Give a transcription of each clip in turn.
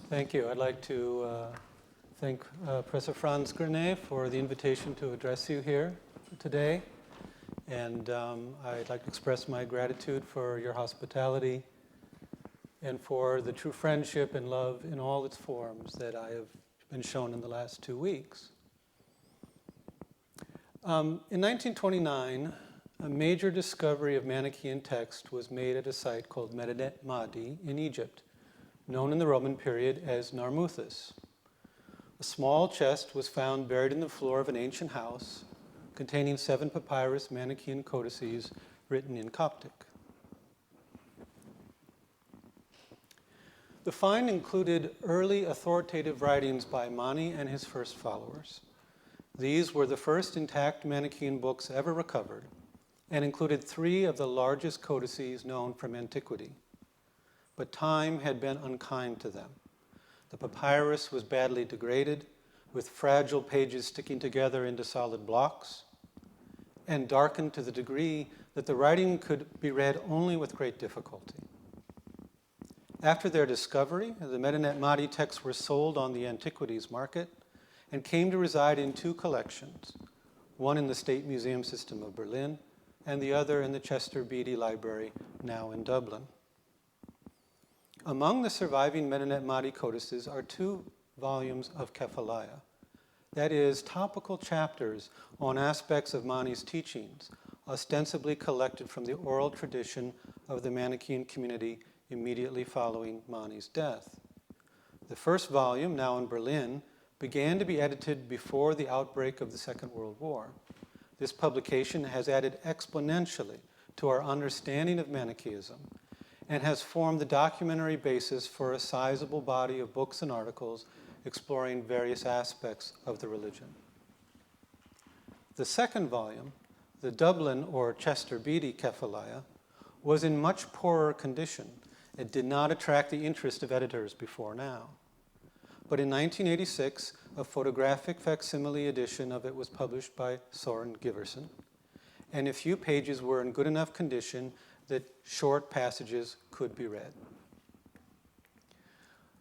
Thank you. I'd like to thank Professor Frantz Grenet for the invitation to address you here today. And I'd like to express my gratitude for your hospitality and for the true friendship and love in all its forms that I have been shown in the last 2 weeks. In 1929, a major discovery of Manichaean text was made at a site called Medinet Madi in Egypt, known in the Roman period as Narmuthus. A small chest was found buried in the floor of an ancient house containing 7 papyrus Manichaean codices written in Coptic. The find included early authoritative writings by Mani and his first followers. These were the first intact Manichaean books ever recovered and included 3 of the largest codices known from antiquity. But time had been unkind to them. The papyrus was badly degraded, with fragile pages sticking together into solid blocks, and darkened to the degree that the writing could be read only with great difficulty. After their discovery, the Medinet Madi texts were sold on the antiquities market and came to reside in 2 collections, one in the State Museum System of Berlin and the other in the Chester Beatty Library, now in Dublin. Among the surviving Medinet Madi codices are 2 volumes of Kephalaia, that is, topical chapters on aspects of Mani's teachings, ostensibly collected from the oral tradition of the Manichaean community immediately following Mani's death. The first volume, now in Berlin, began to be edited before the outbreak of the Second World War. This publication has added exponentially to our understanding of Manichaeism and has formed the documentary basis for a sizable body of books and articles exploring various aspects of the religion. The second volume, the Dublin or Chester Beatty Kephalaia, was in much poorer condition. It did not attract the interest of editors before now. But in 1986, a photographic facsimile edition of it was published by Soren Giverson, and a few pages were in good enough condition that short passages could be read.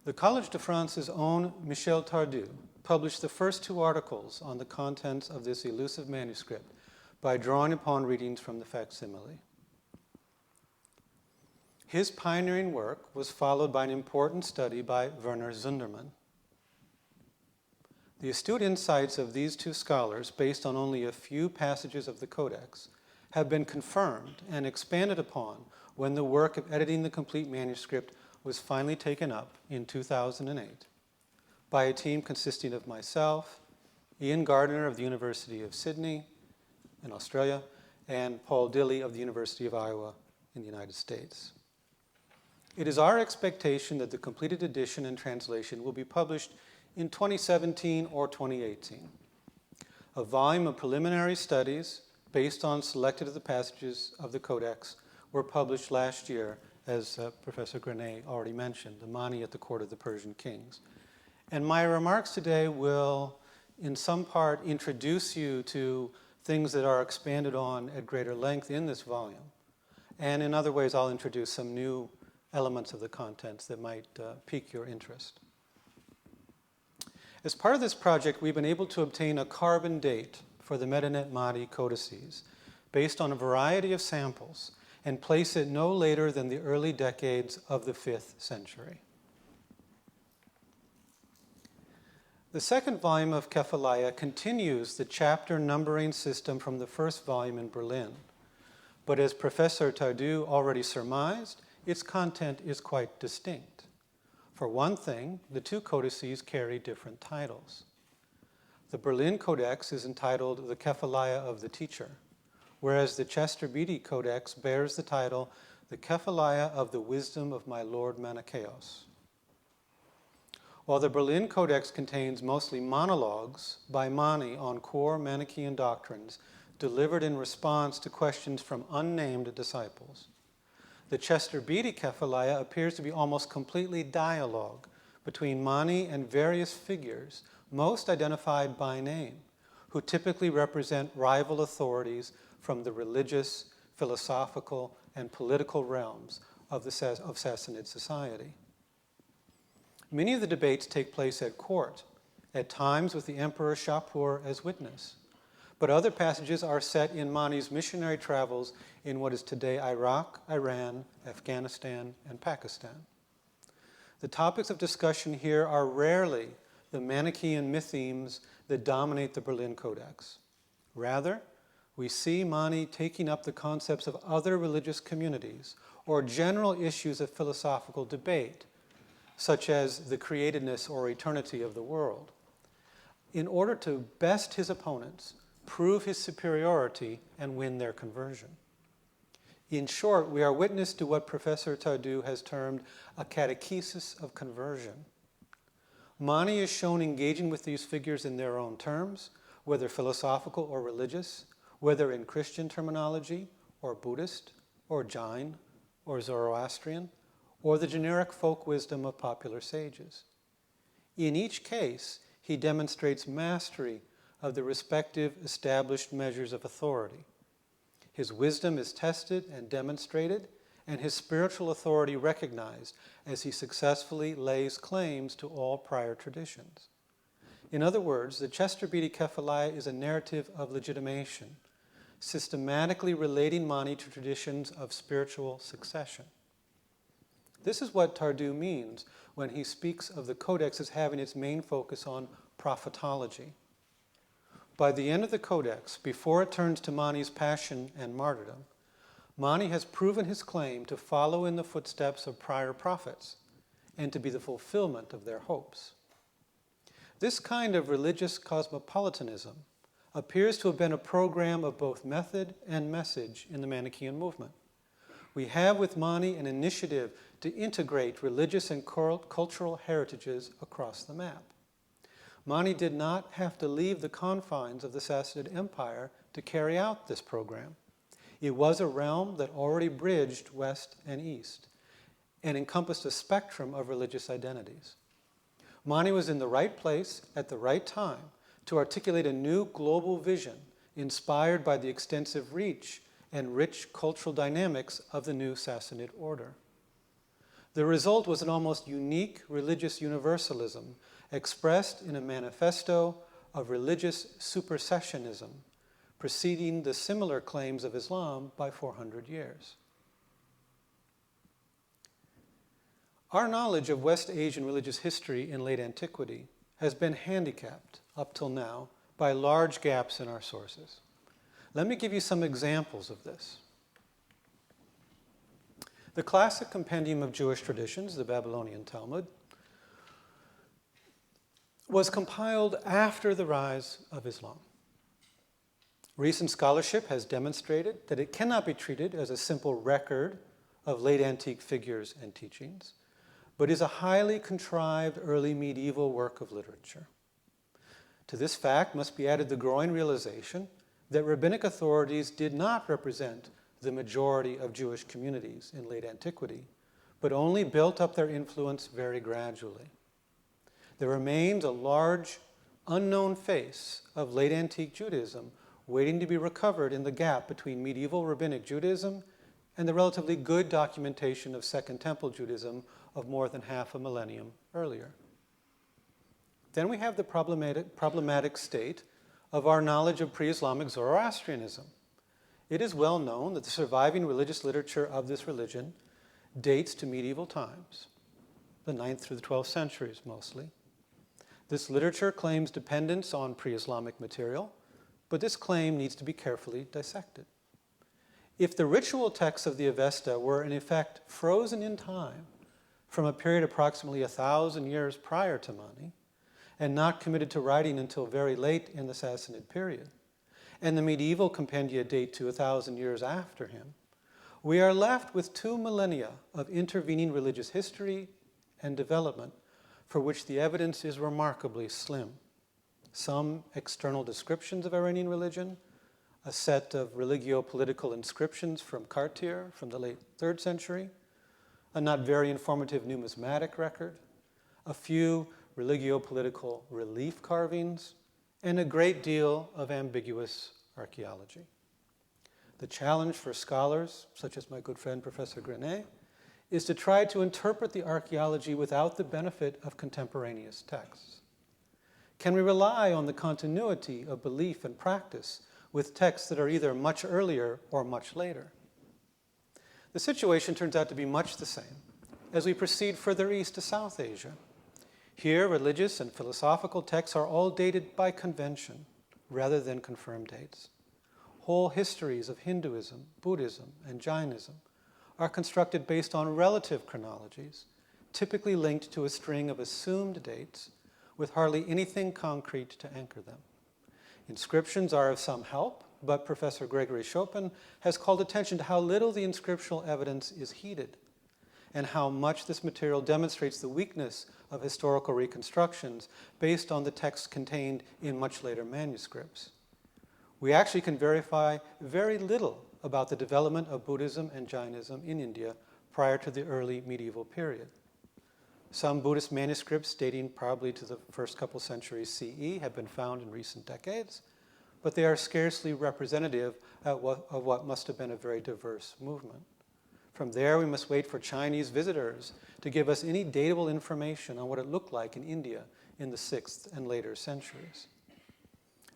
The Collège de France's own Michel Tardieu published the first 2 articles on the contents of this elusive manuscript by drawing upon readings from the facsimile. His pioneering work was followed by an important study by Werner Zundermann. The astute insights of these 2 scholars, based on only a few passages of the Codex, have been confirmed and expanded upon when the work of editing the complete manuscript was finally taken up in 2008 by a team consisting of myself, Ian Gardner of the University of Sydney in Australia, and Paul Dilley of the University of Iowa in the United States. It is our expectation that the completed edition and translation will be published in 2017 or 2018. A volume of preliminary studies based on selected of the passages of the Codex were published last year, as Professor Grenet already mentioned, the Mani at the Court of the Persian Kings. And my remarks today will, in some part, introduce you to things that are expanded on at greater length in this volume. And in other ways, I'll introduce some new elements of the contents that might pique your interest. As part of this project, we've been able to obtain a carbon date for the Medinet Madi codices based on a variety of samples and place it no later than the early decades of the 5th century. The second volume of Kephalaia continues the chapter numbering system from the first volume in Berlin. But as Professor Tardieu already surmised, its content is quite distinct. For one thing, the 2 codices carry different titles. The Berlin Codex is entitled The Kephalaia of the Teacher, whereas the Chester Beatty Codex bears the title The Kephalaia of the Wisdom of My Lord Manichaeos. While the Berlin Codex contains mostly monologues by Mani on core Manichaean doctrines delivered in response to questions from unnamed disciples, the Chester Beatty Kephalaia appears to be almost completely dialogue between Mani and various figures, most identified by name, who typically represent rival authorities from the religious, philosophical, and political realms of Sassanid society. Many of the debates take place at court, at times with the Emperor Shapur as witness. But other passages are set in Mani's missionary travels in what is today Iraq, Iran, Afghanistan, and Pakistan. The topics of discussion here are rarely the Manichaean mythemes that dominate the Berlin Codex. Rather, we see Mani taking up the concepts of other religious communities or general issues of philosophical debate, such as the createdness or eternity of the world, in order to best his opponents, prove his superiority, and win their conversion. In short, we are witness to what Professor Tardieu has termed a catechesis of conversion. Mani is shown engaging with these figures in their own terms, whether philosophical or religious, whether in Christian terminology, or Buddhist, or Jain, or Zoroastrian, or the generic folk wisdom of popular sages. In each case, he demonstrates mastery of the respective established measures of authority. His wisdom is tested and demonstrated, and his spiritual authority recognized as he successfully lays claims to all prior traditions. In other words, the Chester Beatty Kephalaia is a narrative of legitimation, systematically relating Mani to traditions of spiritual succession. This is what Tardieu means when he speaks of the Codex as having its main focus on prophetology. By the end of the Codex, before it turns to Mani's passion and martyrdom, Mani has proven his claim to follow in the footsteps of prior prophets and to be the fulfillment of their hopes. This kind of religious cosmopolitanism appears to have been a program of both method and message in the Manichaean movement. We have with Mani an initiative to integrate religious and cultural heritages across the map. Mani did not have to leave the confines of the Sassanid Empire to carry out this program. It was a realm that already bridged west and east and encompassed a spectrum of religious identities. Mani was in the right place at the right time to articulate a new global vision inspired by the extensive reach and rich cultural dynamics of the new Sassanid order. The result was an almost unique religious universalism expressed in a manifesto of religious supersessionism, preceding the similar claims of Islam by 400 years. Our knowledge of West Asian religious history in late antiquity has been handicapped, up till now, by large gaps in our sources. Let me give you some examples of this. The classic compendium of Jewish traditions, the Babylonian Talmud, was compiled after the rise of Islam. Recent scholarship has demonstrated that it cannot be treated as a simple record of late antique figures and teachings, but is a highly contrived early medieval work of literature. To this fact must be added the growing realization that rabbinic authorities did not represent the majority of Jewish communities in late antiquity, but only built up their influence very gradually. There remains a large, unknown face of late antique Judaism waiting to be recovered in the gap between medieval rabbinic Judaism and the relatively good documentation of Second Temple Judaism of more than half a millennium earlier. Then we have the problematic state of our knowledge of pre-Islamic Zoroastrianism. It is well known that the surviving religious literature of this religion dates to medieval times, the 9th through the 12th centuries mostly. This literature claims dependence on pre-Islamic material, but this claim needs to be carefully dissected. If the ritual texts of the Avesta were in effect frozen in time from a period approximately 1,000 years prior to Mani, and not committed to writing until very late in the Sassanid period, and the medieval compendia date to 1,000 years after him, we are left with 2 millennia of intervening religious history and development for which the evidence is remarkably slim. Some external descriptions of Iranian religion, a set of religio-political inscriptions from Cartier from the late 3rd century, a not very informative numismatic record, a few religio-political relief carvings, and a great deal of ambiguous archaeology. The challenge for scholars, such as my good friend Professor Grenet, is to try to interpret the archaeology without the benefit of contemporaneous texts? Can we rely on the continuity of belief and practice with texts that are either much earlier or much later? The situation turns out to be much the same as we proceed further east to South Asia. Here, religious and philosophical texts are all dated by convention rather than confirmed dates. Whole histories of Hinduism, Buddhism, and Jainism are constructed based on relative chronologies, typically linked to a string of assumed dates with hardly anything concrete to anchor them. Inscriptions are of some help, but Professor Gregory Chopin has called attention to how little the inscriptional evidence is heeded, and how much this material demonstrates the weakness of historical reconstructions based on the texts contained in much later manuscripts. We actually can verify very little about the development of Buddhism and Jainism in India prior to the early medieval period. Some Buddhist manuscripts dating probably to the first couple centuries CE have been found in recent decades, but they are scarcely representative of what must have been a very diverse movement. From there, we must wait for Chinese visitors to give us any datable information on what it looked like in India in the 6th and later centuries.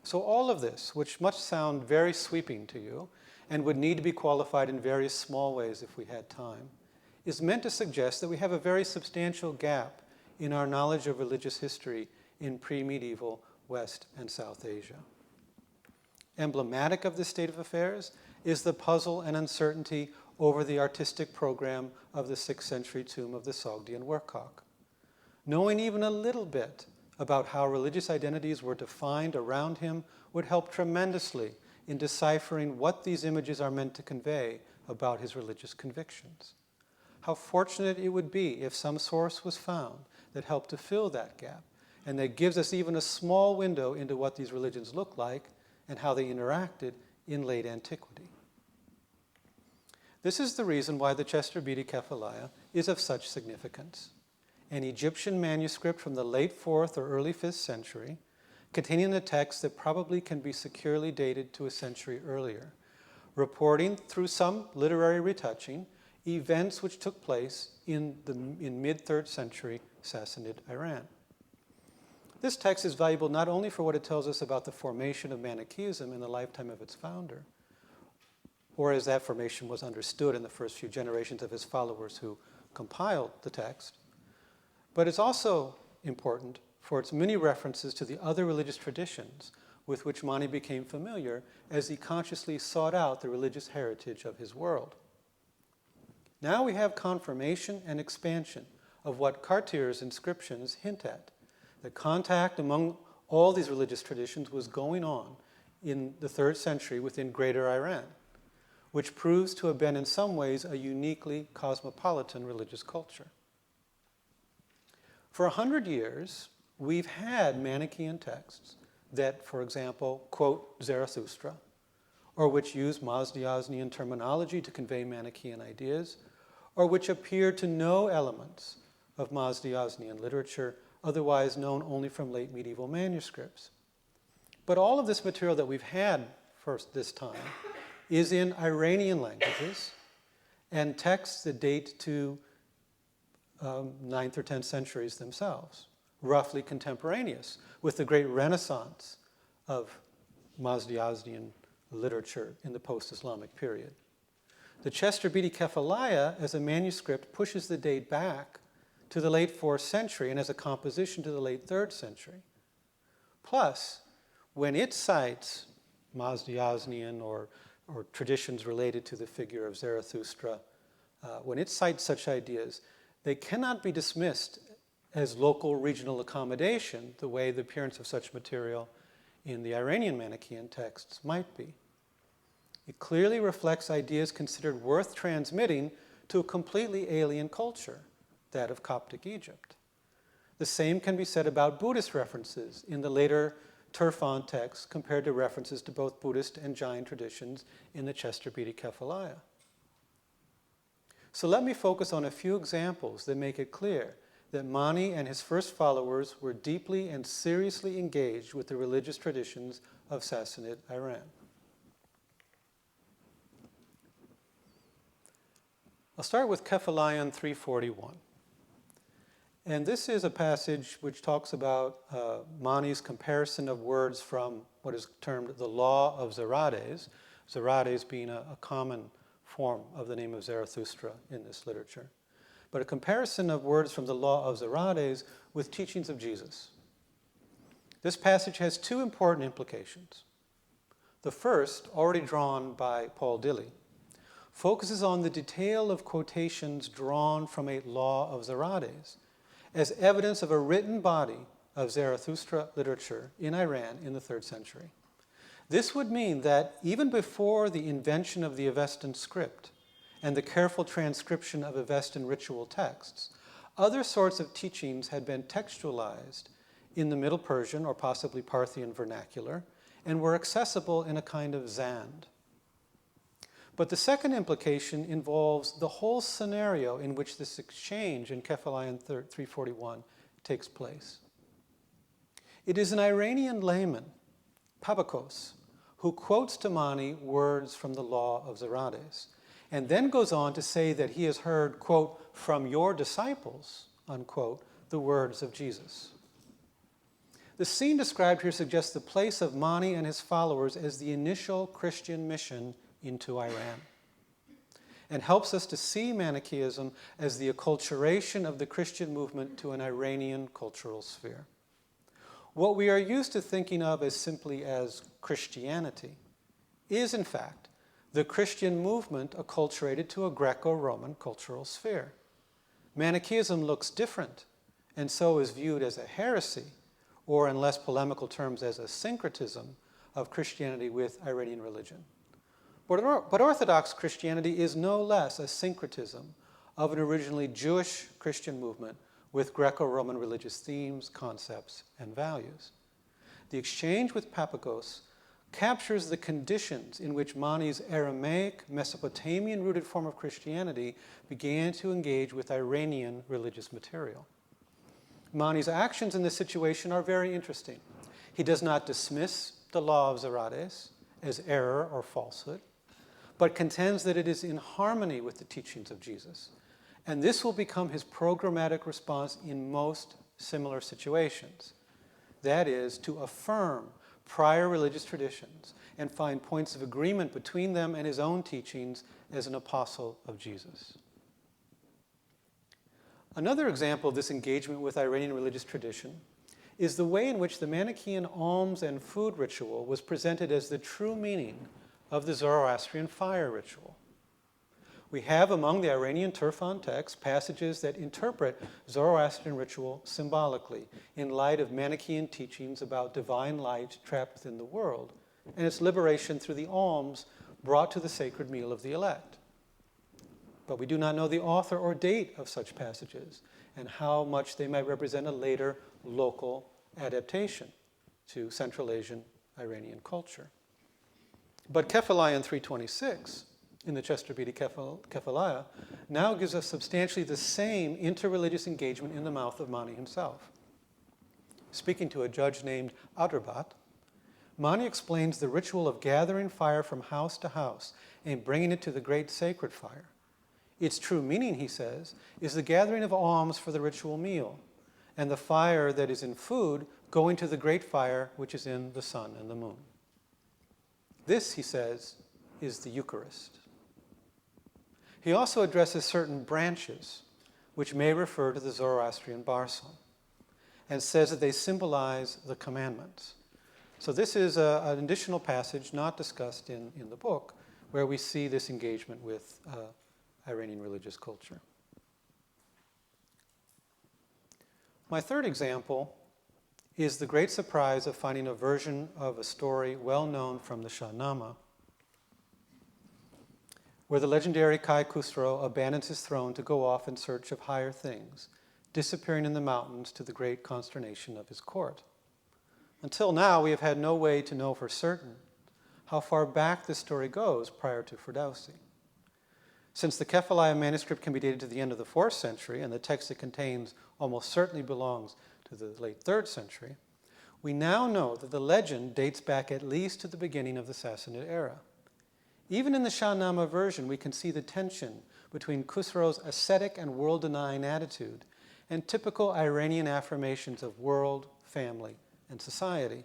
So all of this, which must sound very sweeping to you and would need to be qualified in various small ways if we had time, is meant to suggest that we have a very substantial gap in our knowledge of religious history in pre-medieval West and South Asia. Emblematic of this state of affairs is the puzzle and uncertainty over the artistic program of the 6th century tomb of the Sogdian Workcock. Knowing even a little bit about how religious identities were defined around him would help tremendously in deciphering what these images are meant to convey about his religious convictions. How fortunate it would be if some source was found that helped to fill that gap and that gives us even a small window into what these religions looked like and how they interacted in late antiquity. This is the reason why the Chester Beatty Kephalaia is of such significance. An Egyptian manuscript from the late 4th or early 5th century, containing a text that probably can be securely dated to a century earlier, reporting through some literary retouching events which took place in mid-3rd century Sassanid Iran. This text is valuable not only for what it tells us about the formation of Manichaeism in the lifetime of its founder, or as that formation was understood in the first few generations of his followers who compiled the text, but it's also important for its many references to the other religious traditions with which Mani became familiar as he consciously sought out the religious heritage of his world. Now we have confirmation and expansion of what Cartier's inscriptions hint at. The contact among all these religious traditions was going on in the 3rd century within Greater Iran, which proves to have been in some ways a uniquely cosmopolitan religious culture. For 100 years, we've had Manichaean texts that, for example, quote Zarathustra, or which use Mazdiasnian terminology to convey Manichaean ideas, or which appear to know elements of Mazdiasnian literature, otherwise known only from late medieval manuscripts. But all of this material that we've had for this time is in Iranian languages and texts that date to 9th or 10th centuries themselves, roughly contemporaneous with the great renaissance of Mazdiasnian literature in the post-Islamic period. The Chester Beatty Kephalaia as a manuscript pushes the date back to the late 4th century and as a composition to the late 3rd century. Plus, when it cites Mazdiasnian or traditions related to the figure of Zarathustra, when it cites such ideas, they cannot be dismissed as local regional accommodation the way the appearance of such material in the Iranian Manichaean texts might be. It clearly reflects ideas considered worth transmitting to a completely alien culture, that of Coptic Egypt. The same can be said about Buddhist references in the later Turfan texts compared to references to both Buddhist and Jain traditions in the Chester Beatty Kephalaia. So let me focus on a few examples that make it clear that Mani and his first followers were deeply and seriously engaged with the religious traditions of Sassanid Iran. I'll start with Kephalaia 341. And this is a passage which talks about Mani's comparison of words from what is termed the law of Zoroastes, Zoroastes being a common form of the name of Zarathustra in this literature. But a comparison of words from the law of Zoroastes with teachings of Jesus. This passage has two important implications. The first, already drawn by Paul Dilly, focuses on the detail of quotations drawn from a law of Zoroastes as evidence of a written body of Zarathustra literature in Iran in the 3rd century. This would mean that even before the invention of the Avestan script and the careful transcription of Avestan ritual texts, other sorts of teachings had been textualized in the Middle Persian or possibly Parthian vernacular and were accessible in a kind of zand. But the second implication involves the whole scenario in which this exchange in Kephalaia 341 takes place. It is an Iranian layman, Pabakos, who quotes to Mani words from the law of Zoroastes, and then goes on to say that he has heard, quote, from your disciples, unquote, the words of Jesus. The scene described here suggests the place of Mani and his followers as the initial Christian mission into Iran, and helps us to see Manichaeism as the acculturation of the Christian movement to an Iranian cultural sphere. What we are used to thinking of as simply as Christianity is, in fact, the Christian movement acculturated to a Greco-Roman cultural sphere. Manichaeism looks different, and so is viewed as a heresy, or in less polemical terms, as a syncretism of Christianity with Iranian religion. But Orthodox Christianity is no less a syncretism of an originally Jewish Christian movement with Greco-Roman religious themes, concepts, and values. The exchange with Papagos captures the conditions in which Mani's Aramaic, Mesopotamian-rooted form of Christianity began to engage with Iranian religious material. Mani's actions in this situation are very interesting. He does not dismiss the law of Zoroastes as error or falsehood, but contends that it is in harmony with the teachings of Jesus. And this will become his programmatic response in most similar situations. That is, to affirm prior religious traditions and find points of agreement between them and his own teachings as an apostle of Jesus. Another example of this engagement with Iranian religious tradition is the way in which the Manichaean alms and food ritual was presented as the true meaning of the Zoroastrian fire ritual. We have among the Iranian Turfan texts passages that interpret Zoroastrian ritual symbolically in light of Manichaean teachings about divine light trapped within the world and its liberation through the alms brought to the sacred meal of the elect. But we do not know the author or date of such passages and how much they might represent a later local adaptation to Central Asian Iranian culture. But Kephalaia 326, in the Chester Beatty Kephalaia, now gives us substantially the same interreligious engagement in the mouth of Mani himself. Speaking to a judge named Adrabat, Mani explains the ritual of gathering fire from house to house and bringing it to the great sacred fire. Its true meaning, he says, is the gathering of alms for the ritual meal, and the fire that is in food going to the great fire which is in the sun and the moon. This, he says, is the Eucharist. He also addresses certain branches, which may refer to the Zoroastrian Barson, and says that they symbolize the commandments. So this is an additional passage not discussed in the book, where we see this engagement with Iranian religious culture. My third example is the great surprise of finding a version of a story well known from the Shahnameh, where the legendary Kai Khusro abandons his throne to go off in search of higher things, disappearing in the mountains to the great consternation of his court. Until now, we have had no way to know for certain how far back this story goes prior to Ferdowsi. Since the Kephalaia manuscript can be dated to the end of the 4th century, and the text it contains almost certainly belongs to the late 3rd century, we now know that the legend dates back at least to the beginning of the Sassanid era. Even in the Shahnameh version, we can see the tension between Khusro's ascetic and world-denying attitude and typical Iranian affirmations of world, family, and society.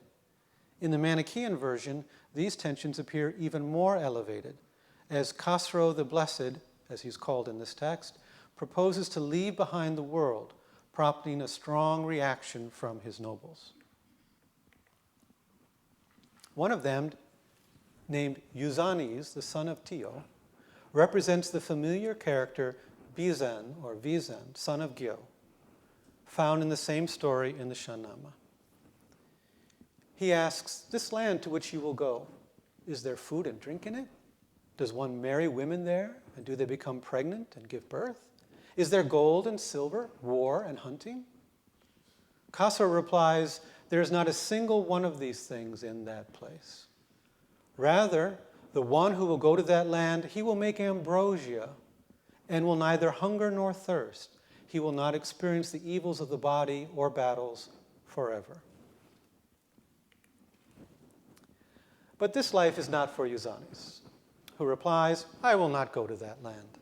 In the Manichaean version, these tensions appear even more elevated, as Khosrow the Blessed, as he's called in this text, proposes to leave behind the world, prompting a strong reaction from his nobles. One of them, named Yuzanis, the son of Tio, represents the familiar character Bizan, or Vizan, son of Gyo, found in the same story in the Shahnameh. He asks, "This land to which you will go, is there food and drink in it? Does one marry women there, and do they become pregnant and give birth? Is there gold and silver, war and hunting?" Khosrow replies, "There is not a single one of these things in that place. Rather, the one who will go to that land, he will make ambrosia and will neither hunger nor thirst. He will not experience the evils of the body or battles forever." But this life is not for Yuzanis, who replies, "I will not go to that land.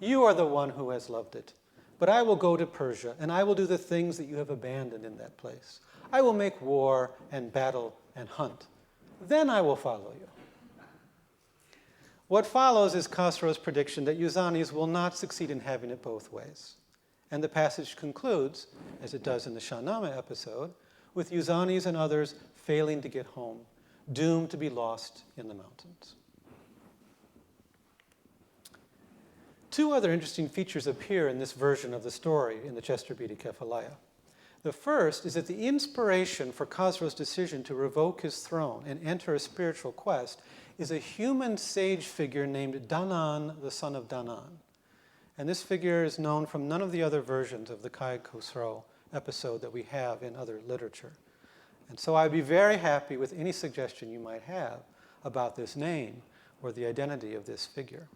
You are the one who has loved it. But I will go to Persia, and I will do the things that you have abandoned in that place. I will make war and battle and hunt. Then I will follow you." What follows is Khosrow's prediction that Yuzanis will not succeed in having it both ways. And the passage concludes, as it does in the Shahnameh episode, with Yuzanis and others failing to get home, doomed to be lost in the mountains. Two other interesting features appear in this version of the story in the Chester Beatty Kephalaia. The first is that the inspiration for Khosrow's decision to revoke his throne and enter a spiritual quest is a human sage figure named Danan, the son of Danan. And this figure is known from none of the other versions of the Kai Khosrow episode that we have in other literature. And so I'd be very happy with any suggestion you might have about this name or the identity of this figure.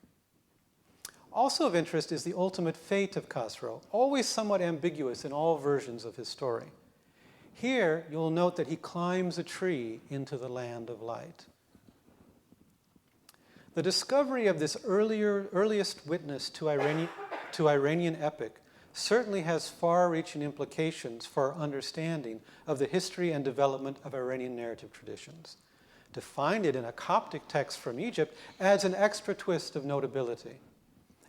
Also of interest is the ultimate fate of Khosrow, always somewhat ambiguous in all versions of his story. Here, you'll note that he climbs a tree into the land of light. The discovery of this earliest witness to Iranian epic certainly has far-reaching implications for our understanding of the history and development of Iranian narrative traditions. To find it in a Coptic text from Egypt adds an extra twist of notability.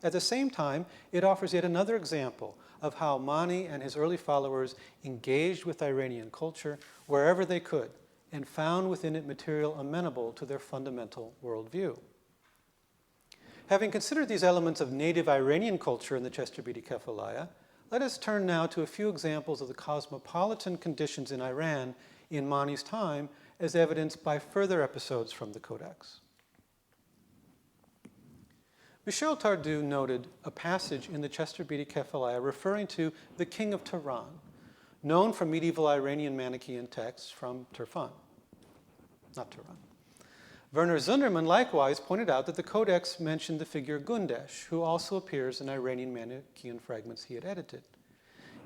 At the same time, it offers yet another example of how Mani and his early followers engaged with Iranian culture wherever they could and found within it material amenable to their fundamental worldview. Having considered these elements of native Iranian culture in the Chester Beatty Kephalaia, let us turn now to a few examples of the cosmopolitan conditions in Iran in Mani's time, as evidenced by further episodes from the Codex. Michel Tardieu noted a passage in the Chester Beatty Kephalaia referring to the king of Tehran, known from medieval Iranian Manichaean texts from Turfan, not Tehran. Werner Zundermann likewise pointed out that the Codex mentioned the figure Gundesh, who also appears in Iranian Manichaean fragments he had edited.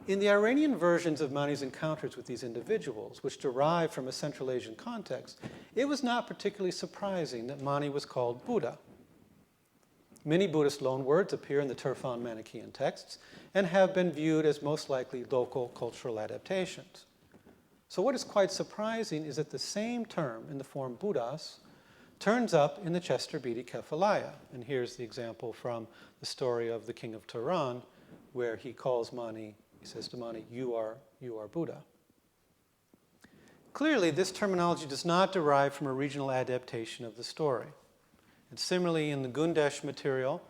In the Iranian versions of Mani's encounters with these individuals, which derive from a Central Asian context, it was not particularly surprising that Mani was called Buddha. Many Buddhist loanwords appear in the Turfan Manichaean texts and have been viewed as most likely local cultural adaptations. So what is quite surprising is that the same term in the form Buddhas turns up in the Chester Beatty Kephalaia. And here's the example from the story of the king of Tehran, where he calls Mani, he says to Mani, you are Buddha. Clearly, this terminology does not derive from a regional adaptation of the story. And similarly, in the Gundesh material,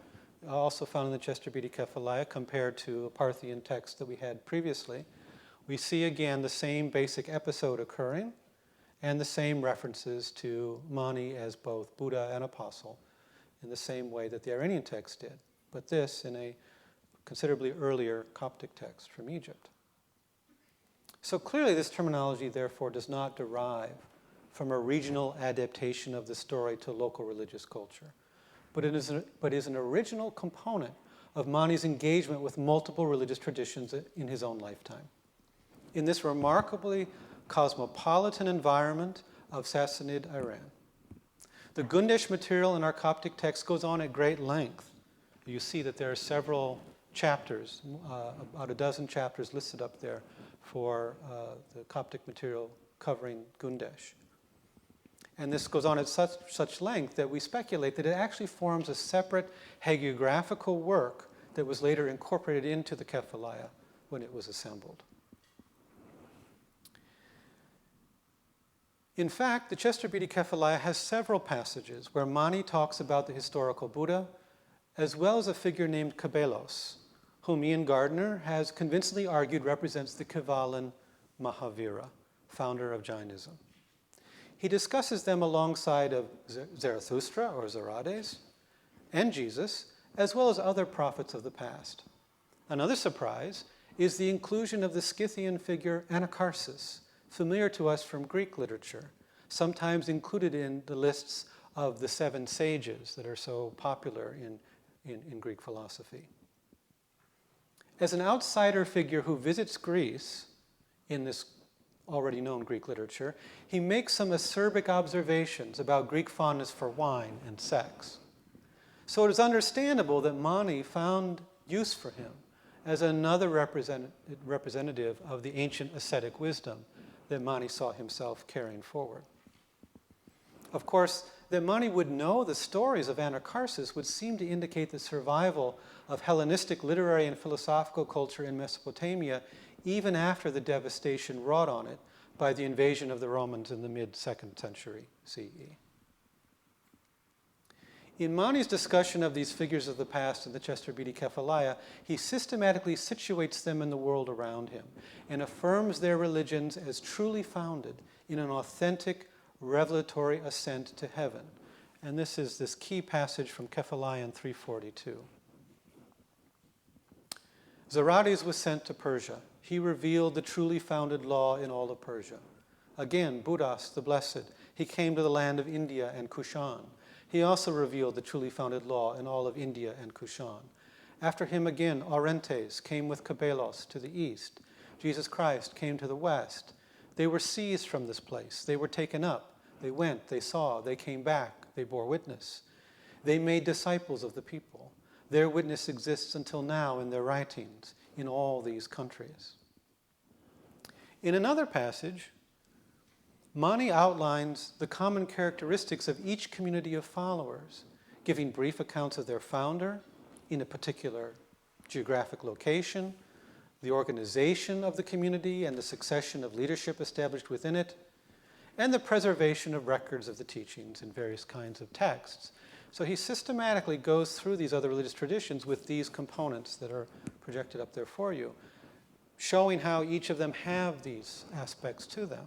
also found in the Chester Beatty Kephalaia, compared to a Parthian text that we had previously, we see again the same basic episode occurring and the same references to Mani as both Buddha and apostle in the same way that the Iranian text did, but this in a considerably earlier Coptic text from Egypt. So clearly this terminology, therefore, does not derive from a regional adaptation of the story to local religious culture, but is an original component of Mani's engagement with multiple religious traditions in his own lifetime. In this remarkably cosmopolitan environment of Sassanid Iran, the Gundesh material in our Coptic text goes on at great length You see that there are several chapters, about a dozen chapters listed up there for the Coptic material covering Gundesh. And this goes on at such length that we speculate that it actually forms a separate hagiographical work that was later incorporated into the Kephalaia when it was assembled. In fact, the Chester Beatty Kephalaia has several passages where Mani talks about the historical Buddha, as well as a figure named Kabelos, whom Ian Gardner has convincingly argued represents the Kevalan Mahavira, founder of Jainism. He discusses them alongside of Zarathustra, or Zarades, and Jesus, as well as other prophets of the past. Another surprise is the inclusion of the Scythian figure Anacharsis, familiar to us from Greek literature, sometimes included in the lists of the 7 sages that are so popular in Greek philosophy. As an outsider figure who visits Greece in this already known Greek literature, he makes some acerbic observations about Greek fondness for wine and sex. So it is understandable that Mani found use for him as another representative of the ancient ascetic wisdom that Mani saw himself carrying forward. Of course, that Mani would know the stories of Anacharsis would seem to indicate the survival of Hellenistic literary and philosophical culture in Mesopotamia even after the devastation wrought on it by the invasion of the Romans in the mid-2nd century CE. In Mani's discussion of these figures of the past in the Chester Beatty Kephalaia, he systematically situates them in the world around him and affirms their religions as truly founded in an authentic, revelatory ascent to heaven. And this is this key passage from Kephalaia 342. Zarades was sent to Persia. He revealed the truly founded law in all of Persia. Again, Buddhas, the Blessed, he came to the land of India and Kushan. He also revealed the truly founded law in all of India and Kushan. After him again, Aurentes came with Kabelos to the east. Jesus Christ came to the west. They were seized from this place. They were taken up. They went, they saw, they came back, they bore witness. They made disciples of the people. Their witness exists until now in their writings in all these countries. In another passage, Mani outlines the common characteristics of each community of followers, giving brief accounts of their founder in a particular geographic location, the organization of the community and the succession of leadership established within it, and the preservation of records of the teachings in various kinds of texts. So he systematically goes through these other religious traditions with these components that are projected up there for you, showing how each of them have these aspects to them.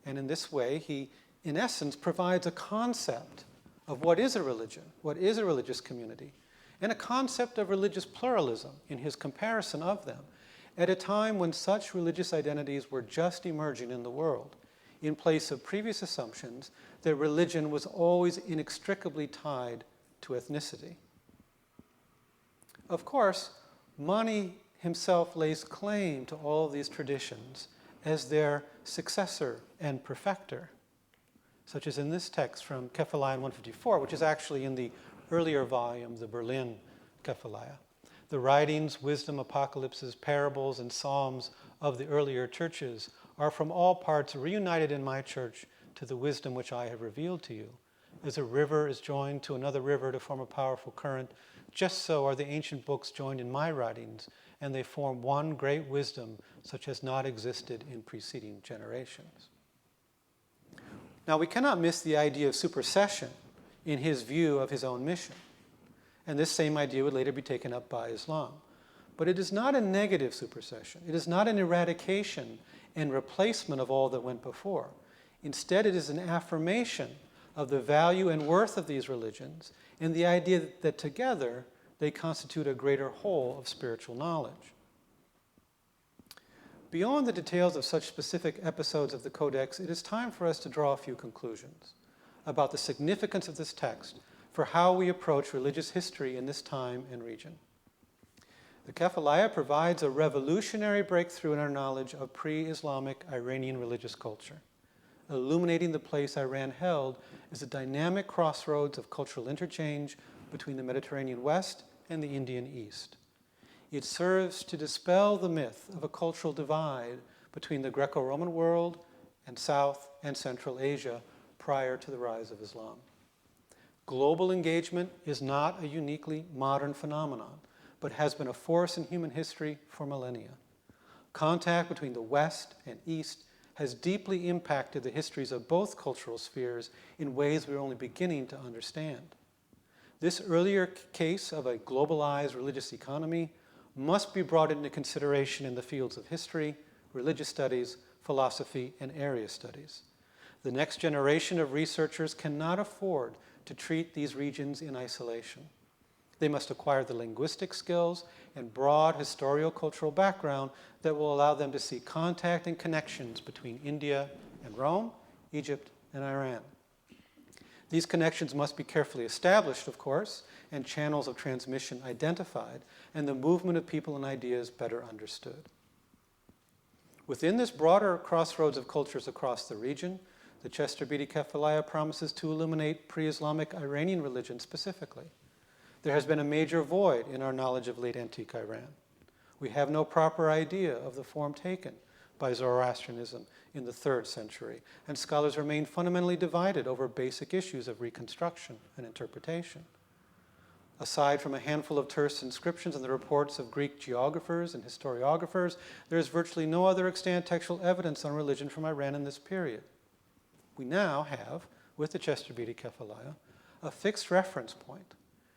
And in this way, he, in essence, provides a concept of what is a religion, what is a religious community, and a concept of religious pluralism in his comparison of them, at a time when such religious identities were just emerging in the world, in place of previous assumptions that religion was always inextricably tied to ethnicity. Of course, Mani himself lays claim to all of these traditions as their successor and perfecter, such as in this text from Kephalaia 154, which is actually in the earlier volume, the Berlin Kephalaia. The writings, wisdom, apocalypses, parables, and psalms of the earlier churches are from all parts reunited in my church to the wisdom which I have revealed to you. As a river is joined to another river to form a powerful current, just so are the ancient books joined in my writings, and they form one great wisdom such as not existed in preceding generations. Now, we cannot miss the idea of supersession in his view of his own mission. And this same idea would later be taken up by Islam. But it is not a negative supersession. It is not an eradication and replacement of all that went before. Instead, it is an affirmation of the value and worth of these religions and the idea that together they constitute a greater whole of spiritual knowledge. Beyond the details of such specific episodes of the Codex, it is time for us to draw a few conclusions about the significance of this text for how we approach religious history in this time and region. The Kephalaia provides a revolutionary breakthrough in our knowledge of pre-Islamic Iranian religious culture, illuminating the place Iran held as a dynamic crossroads of cultural interchange between the Mediterranean West and the Indian East. It serves to dispel the myth of a cultural divide between the Greco-Roman world and South and Central Asia prior to the rise of Islam. Global engagement is not a uniquely modern phenomenon, but has been a force in human history for millennia. Contact between the West and East has deeply impacted the histories of both cultural spheres in ways we're only beginning to understand. This earlier case of a globalized religious economy must be brought into consideration in the fields of history, religious studies, philosophy, and area studies. The next generation of researchers cannot afford to treat these regions in isolation. They must acquire the linguistic skills and broad historiocultural background that will allow them to see contact and connections between India and Rome, Egypt, and Iran. These connections must be carefully established, of course, and channels of transmission identified, and the movement of people and ideas better understood. Within this broader crossroads of cultures across the region, the Chester Beatty Kephalaia promises to illuminate pre-Islamic Iranian religion specifically. There has been a major void in our knowledge of late antique Iran. We have no proper idea of the form taken by Zoroastrianism in the 3rd century, and scholars remain fundamentally divided over basic issues of reconstruction and interpretation. Aside from a handful of terse inscriptions and the reports of Greek geographers and historiographers, there is virtually no other extant textual evidence on religion from Iran in this period. We now have, with the Chester Beatty Kephalaia, a fixed reference point,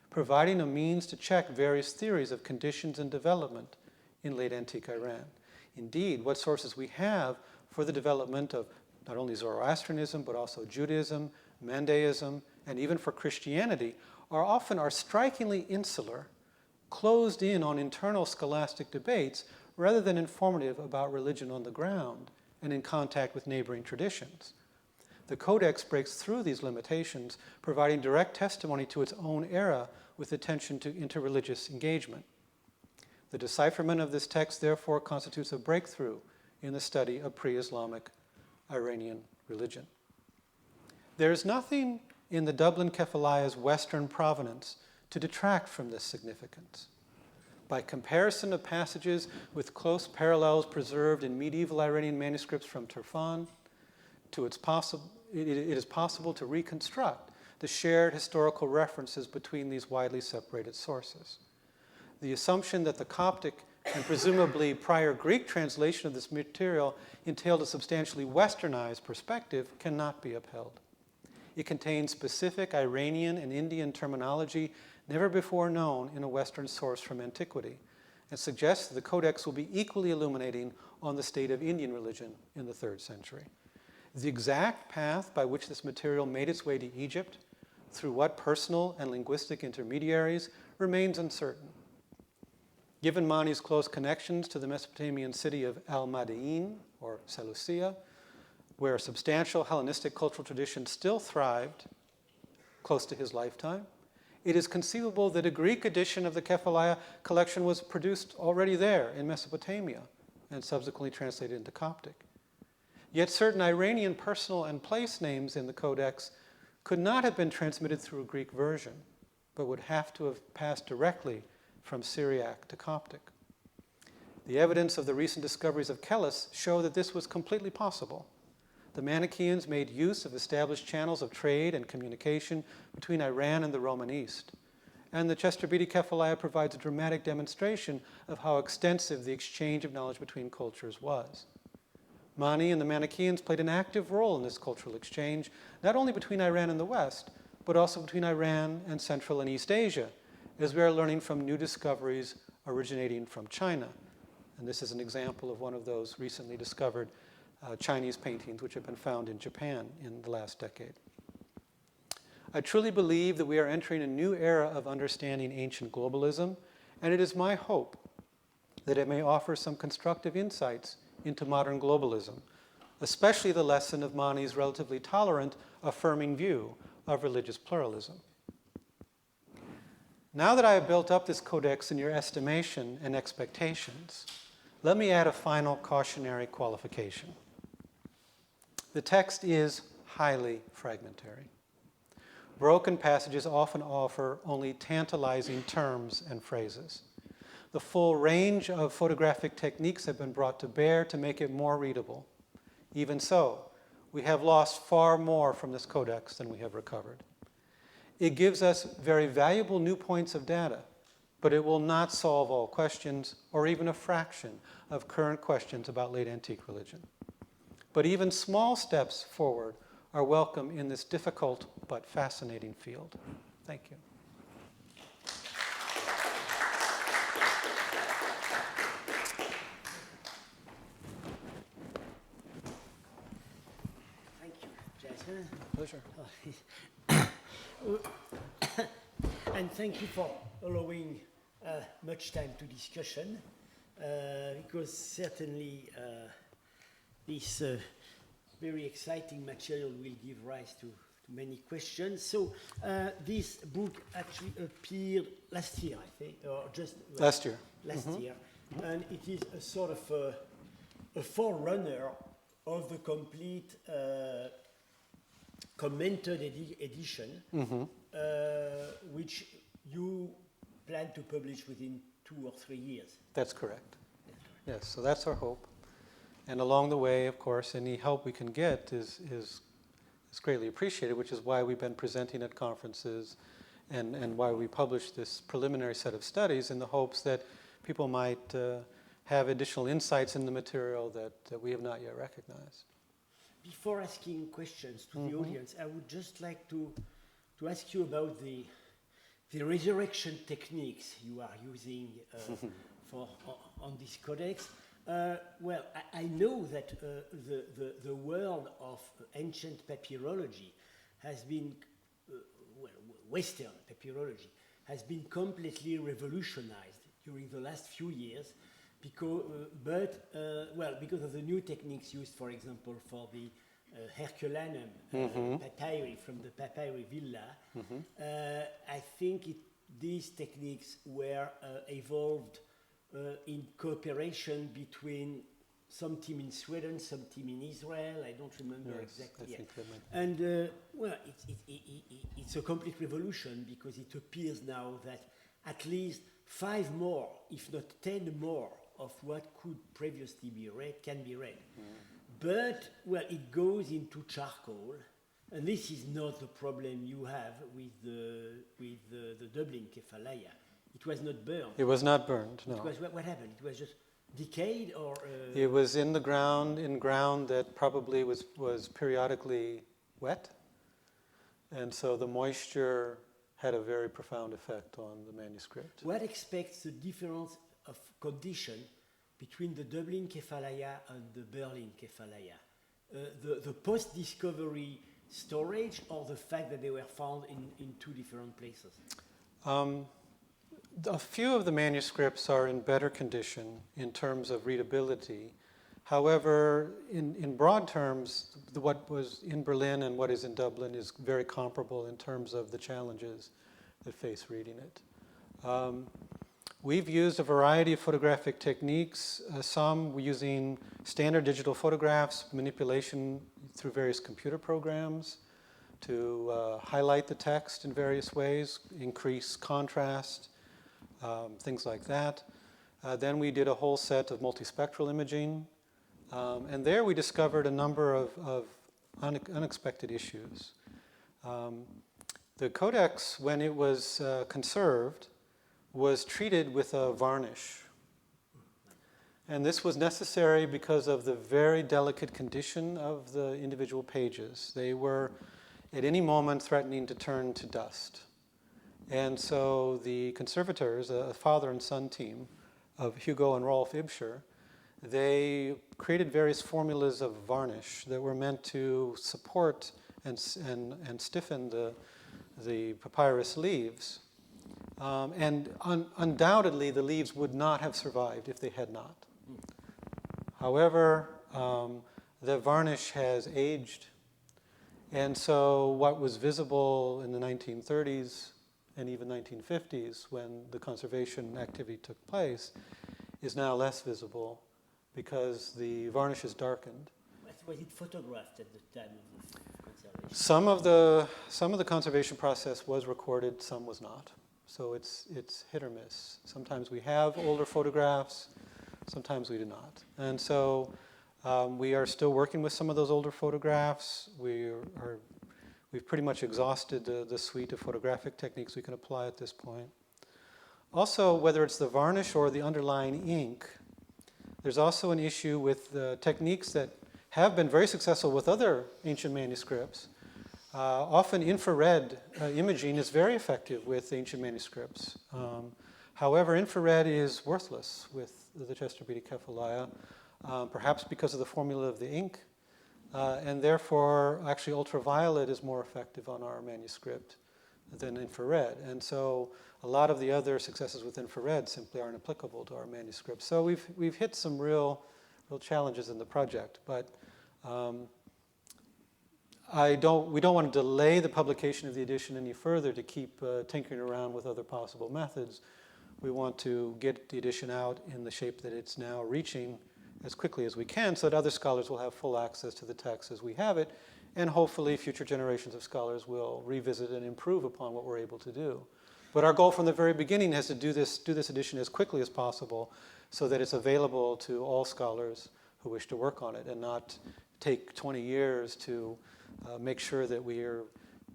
providing a means to check various theories of conditions and development in late antique Iran. Indeed, what sources we have for the development of not only Zoroastrianism, but also Judaism, Mandaism, and even for Christianity are strikingly insular, closed in on internal scholastic debates, rather than informative about religion on the ground and in contact with neighboring traditions. The Codex breaks through these limitations, providing direct testimony to its own era with attention to interreligious engagement. The decipherment of this text, therefore, constitutes a breakthrough in the study of pre-Islamic Iranian religion. There is nothing in the Dublin Kephalaia's Western provenance to detract from this significance. By comparison of passages with close parallels preserved in medieval Iranian manuscripts from Turfan, it is possible to reconstruct the shared historical references between these widely separated sources. The assumption that the Coptic and presumably prior Greek translation of this material entailed a substantially westernized perspective cannot be upheld. It contains specific Iranian and Indian terminology never before known in a Western source from antiquity, and suggests that the Codex will be equally illuminating on the state of Indian religion in the 3rd century. The exact path by which this material made its way to Egypt, through what personal and linguistic intermediaries, remains uncertain. Given Mani's close connections to the Mesopotamian city of Al-Madain, or Seleucia, where a substantial Hellenistic cultural tradition still thrived close to his lifetime, it is conceivable that a Greek edition of the Kephalaia collection was produced already there in Mesopotamia and subsequently translated into Coptic. Yet certain Iranian personal and place names in the Codex could not have been transmitted through a Greek version, but would have to have passed directly from Syriac to Coptic. The evidence of the recent discoveries of Kelis show that this was completely possible. The Manichaeans made use of established channels of trade and communication between Iran and the Roman East. And the Chester Beatty Kephalaia provides a dramatic demonstration of how extensive the exchange of knowledge between cultures was. Mani and the Manichaeans played an active role in this cultural exchange, not only between Iran and the West, but also between Iran and Central and East Asia, as we are learning from new discoveries originating from China. And this is an example of one of those recently discovered Chinese paintings which have been found in Japan in the last decade. I truly believe that we are entering a new era of understanding ancient globalism, and it is my hope that it may offer some constructive insights into modern globalism, especially the lesson of Mani's relatively tolerant, affirming view of religious pluralism. Now that I have built up this codex in your estimation and expectations, let me add a final cautionary qualification. The text is highly fragmentary. broken passages often offer only tantalizing terms and phrases. The full range of photographic techniques have been brought to bear to make it more readable. Even so, we have lost far more from this codex than we have recovered. It gives us very valuable new points of data, but it will not solve all questions or even a fraction of current questions about late antique religion. But even small steps forward are welcome in this difficult but fascinating field. Thank you. Thank you, Jason. Pleasure. And thank you for allowing much time to discussion, because certainly this very exciting material will give rise to many questions. So this book actually appeared last year, I think, or just Last year. Last year, and it is a sort of a forerunner of the complete commented edition, which you plan to publish within 2 or 3 years. That's correct. Yes, so that's our hope. And along the way, of course, any help we can get is greatly appreciated, which is why we've been presenting at conferences and why we published this preliminary set of studies in the hopes that people might have additional insights in the material that we have not yet recognized. Before asking questions to the audience, I would just like to ask you about the resurrection techniques you are using on this codex. Well, I know that the world of ancient papyrology has been, Western papyrology has been completely revolutionized during the last few years, because of the new techniques used, for example, for the Herculanum papyri from the papyri villa. I think these techniques were evolved in cooperation between some team in Sweden, some team in Israel. I don't remember exactly yet. And it's a complete revolution, because it appears now that at least 5 more, if not 10 more, of what could previously be read can be read. But, it goes into charcoal, and this is not the problem you have with the Dublin Kephalaia. It was not burned. It was not burned, no. It was, what happened? It was just decayed, or? It was in the ground, that probably was periodically wet. And so the moisture had a very profound effect on the manuscript. What explains the difference of condition between the Dublin Kephalaia and the Berlin Kephalaia? The post-discovery storage, or the fact that they were found in 2 different places? A few of the manuscripts are in better condition in terms of readability. However, in broad terms, what was in Berlin and what is in Dublin is very comparable in terms of the challenges that face reading it. We've used a variety of photographic techniques, some using standard digital photographs, manipulation through various computer programs to highlight the text in various ways, increase contrast, things like that. Then we did a whole set of multispectral imaging, and there we discovered a number of unexpected issues. The codex, when it was conserved, was treated with a varnish. And this was necessary because of the very delicate condition of the individual pages. They were, at any moment, threatening to turn to dust. And so the conservators, a father and son team of Hugo and Rolf Ibscher, they created various formulas of varnish that were meant to support and stiffen the papyrus leaves. And undoubtedly, the leaves would not have survived if they had not. However, the varnish has aged. And so what was visible in the 1930s and even 1950s, when the conservation activity took place, is now less visible because the varnish is darkened. Was it photographed at the time of conservation? Some of the conservation process was recorded, some was not. So it's hit or miss. Sometimes we have older photographs, sometimes we do not. And so we are still working with some of those older photographs. We've pretty much exhausted the suite of photographic techniques we can apply at this point. Also, whether it's the varnish or the underlying ink, there's also an issue with the techniques that have been very successful with other ancient manuscripts. Often infrared imaging is very effective with ancient manuscripts. However, infrared is worthless with the Chester Beatty Kephalaia, perhaps because of the formula of the ink, and therefore actually ultraviolet is more effective on our manuscript than infrared. And so a lot of the other successes with infrared simply aren't applicable to our manuscript. So we've hit some real challenges in the project, but we don't want to delay the publication of the edition any further to keep tinkering around with other possible methods. We want to get the edition out in the shape that it's now reaching as quickly as we can so that other scholars will have full access to the text as we have it, and hopefully future generations of scholars will revisit and improve upon what we're able to do. But our goal from the very beginning has to do this edition as quickly as possible so that it's available to all scholars who wish to work on it, and not take 20 years to make sure that we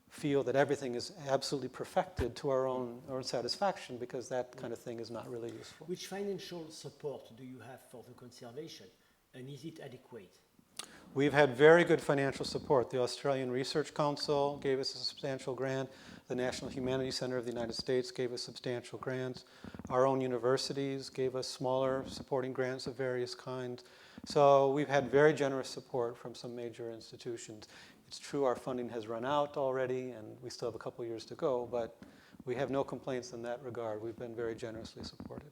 feel that everything is absolutely perfected to our own satisfaction, because that kind of thing is not really useful. Which financial support do you have for the conservation, and is it adequate? We've had very good financial support. The Australian Research Council gave us a substantial grant. The National Humanities Center of the United States gave us substantial grants. Our own universities gave us smaller supporting grants of various kinds. So we've had very generous support from some major institutions. It's true our funding has run out already, and we still have a couple years to go, but we have no complaints in that regard. We've been very generously supported.